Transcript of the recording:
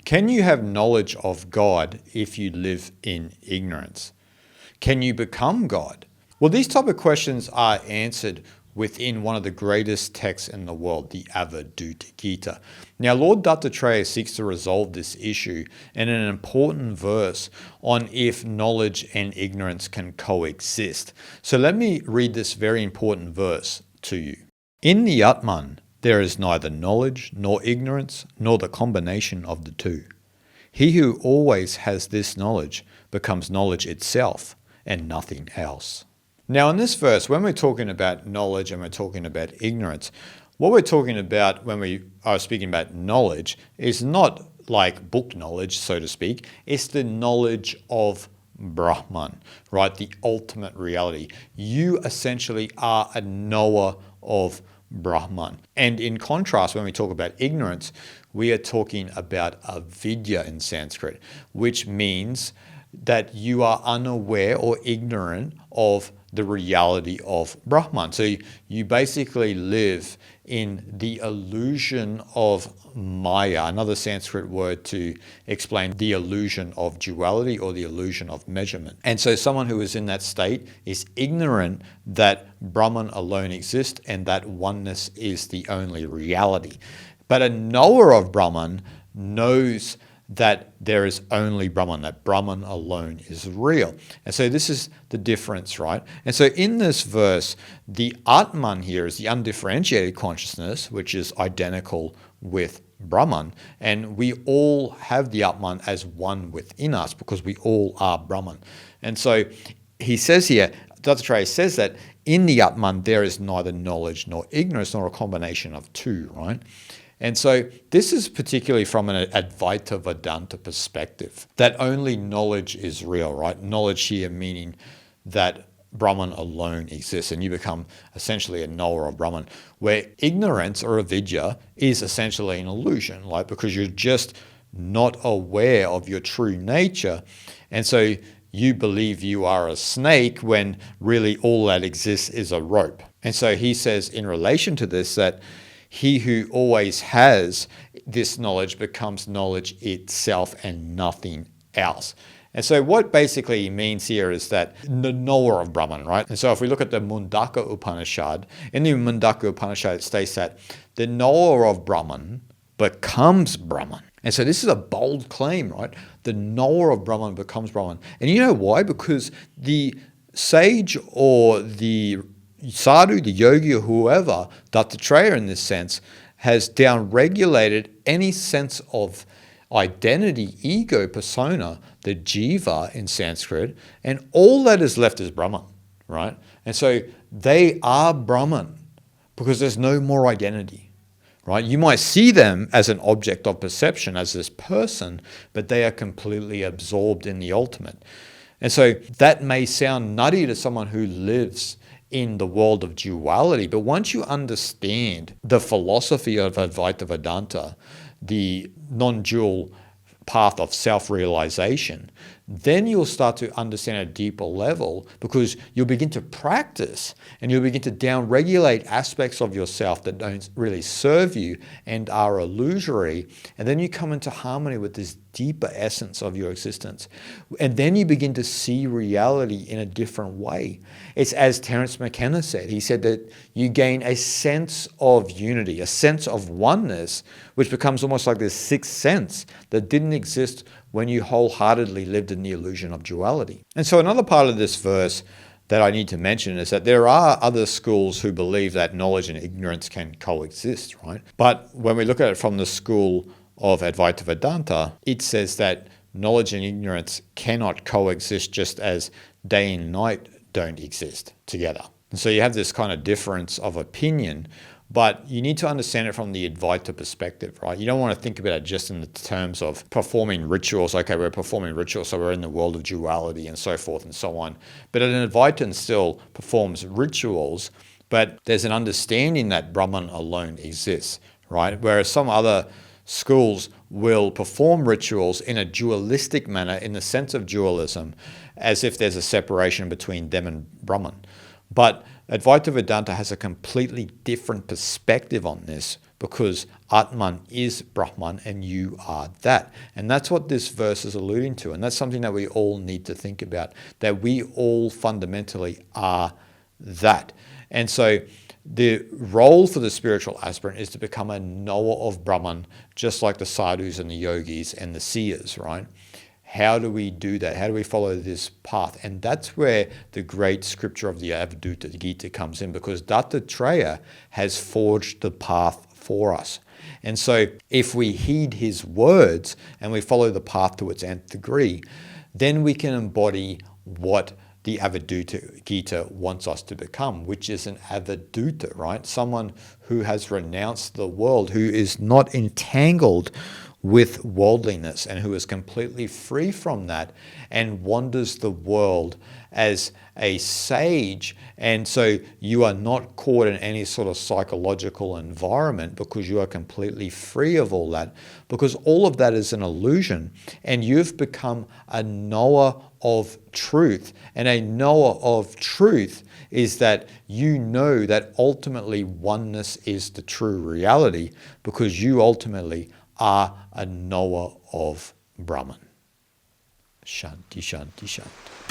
Can you have knowledge of God if you live in ignorance? Can you become God? Well, these type of questions are answered within one of the greatest texts in the world, the Avadhuta Gita. Now, Lord Dattatreya seeks to resolve this issue in an important verse on if knowledge and ignorance can coexist. So let me read this very important verse to you. In the Atman, there is neither knowledge nor ignorance, nor the combination of the two. He who always has this knowledge becomes knowledge itself and nothing else. Now, in this verse, when we're talking about knowledge and we're talking about ignorance, what we're talking about when we are speaking about knowledge is not like book knowledge, so to speak. It's the knowledge of Brahman, right? The ultimate reality. You essentially are a knower of Brahman. And in contrast, when we talk about ignorance, we are talking about avidya in Sanskrit, which means that you are unaware or ignorant of the reality of Brahman. So you basically live in the illusion of Maya, another Sanskrit word to explain the illusion of duality or the illusion of measurement. And so someone who is in that state is ignorant that Brahman alone exists and that oneness is the only reality. But a knower of Brahman knows that there is only Brahman, that Brahman alone is real. And so this is the difference, right? And so in this verse, the Atman here is the undifferentiated consciousness, which is identical with Brahman. And we all have the Atman as one within us because we all are Brahman. And so he says here, Dattatreya says that in the Atman, there is neither knowledge nor ignorance, nor a combination of two, right? And so this is particularly from an Advaita Vedanta perspective, that only knowledge is real, right? Knowledge here meaning that Brahman alone exists and you become essentially a knower of Brahman, where ignorance or avidya is essentially an illusion, like because you're just not aware of your true nature. And so you believe you are a snake when really all that exists is a rope. And so he says in relation to this that he who always has this knowledge becomes knowledge itself and nothing else. And so what basically he means here is that the knower of Brahman, right? And so if we look at the Mundaka Upanishad, in the Mundaka Upanishad it states that the knower of Brahman becomes Brahman. And so this is a bold claim, right? The knower of Brahman becomes Brahman. And you know why? Because the sage or the sadhu, the yogi, or whoever, Dattatreya in this sense, has downregulated any sense of identity, ego, persona, the jiva in Sanskrit, and all that is left is Brahman, right? And so they are Brahman because there's no more identity, right? You might see them as an object of perception, as this person, but they are completely absorbed in the ultimate. And so that may sound nutty to someone who lives in the world of duality, but once you understand the philosophy of Advaita Vedanta, the non-dual path of self-realization, then you'll start to understand at a deeper level because you'll begin to practice and you'll begin to down-regulate aspects of yourself that don't really serve you and are illusory. And then you come into harmony with this deeper essence of your existence. And then you begin to see reality in a different way. It's as Terence McKenna said. He said that you gain a sense of unity, a sense of oneness, which becomes almost like this sixth sense that didn't exist when you wholeheartedly lived in the illusion of duality. And so another part of this verse that I need to mention is that there are other schools who believe that knowledge and ignorance can coexist, right? But when we look at it from the school of Advaita Vedanta, it says that knowledge and ignorance cannot coexist just as day and night don't exist together. And so you have this kind of difference of opinion, but you need to understand it from the Advaita perspective, right? You don't want to think about it just in the terms of performing rituals. Okay, we're performing rituals, so we're in the world of duality and so forth and so on. But an Advaitin still performs rituals, but there's an understanding that Brahman alone exists, right? Whereas some other schools will perform rituals in a dualistic manner, in the sense of dualism, as if there's a separation between them and Brahman. But Advaita Vedanta has a completely different perspective on this, because Atman is Brahman and you are that. And that's what this verse is alluding to. And that's something that we all need to think about, that we all fundamentally are that. And so the role for the spiritual aspirant is to become a knower of Brahman, just like the sadhus and the yogis and the seers, right? How do we do that? How do we follow this path? And that's where the great scripture of the Avadhuta Gita comes in, because Dattatreya has forged the path for us. And so if we heed his words and we follow the path to its nth degree, then we can embody what the Avadhuta Gita wants us to become, which is an Avadhuta, right? Someone who has renounced the world, who is not entangled with worldliness and who is completely free from that and wanders the world as a sage. And so you are not caught in any sort of psychological environment because you are completely free of all that, because all of that is an illusion, and you've become a knower of truth. And a knower of truth is that you know that ultimately oneness is the true reality, because you ultimately are a knower of Brahman. Shanti, shanti, shanti.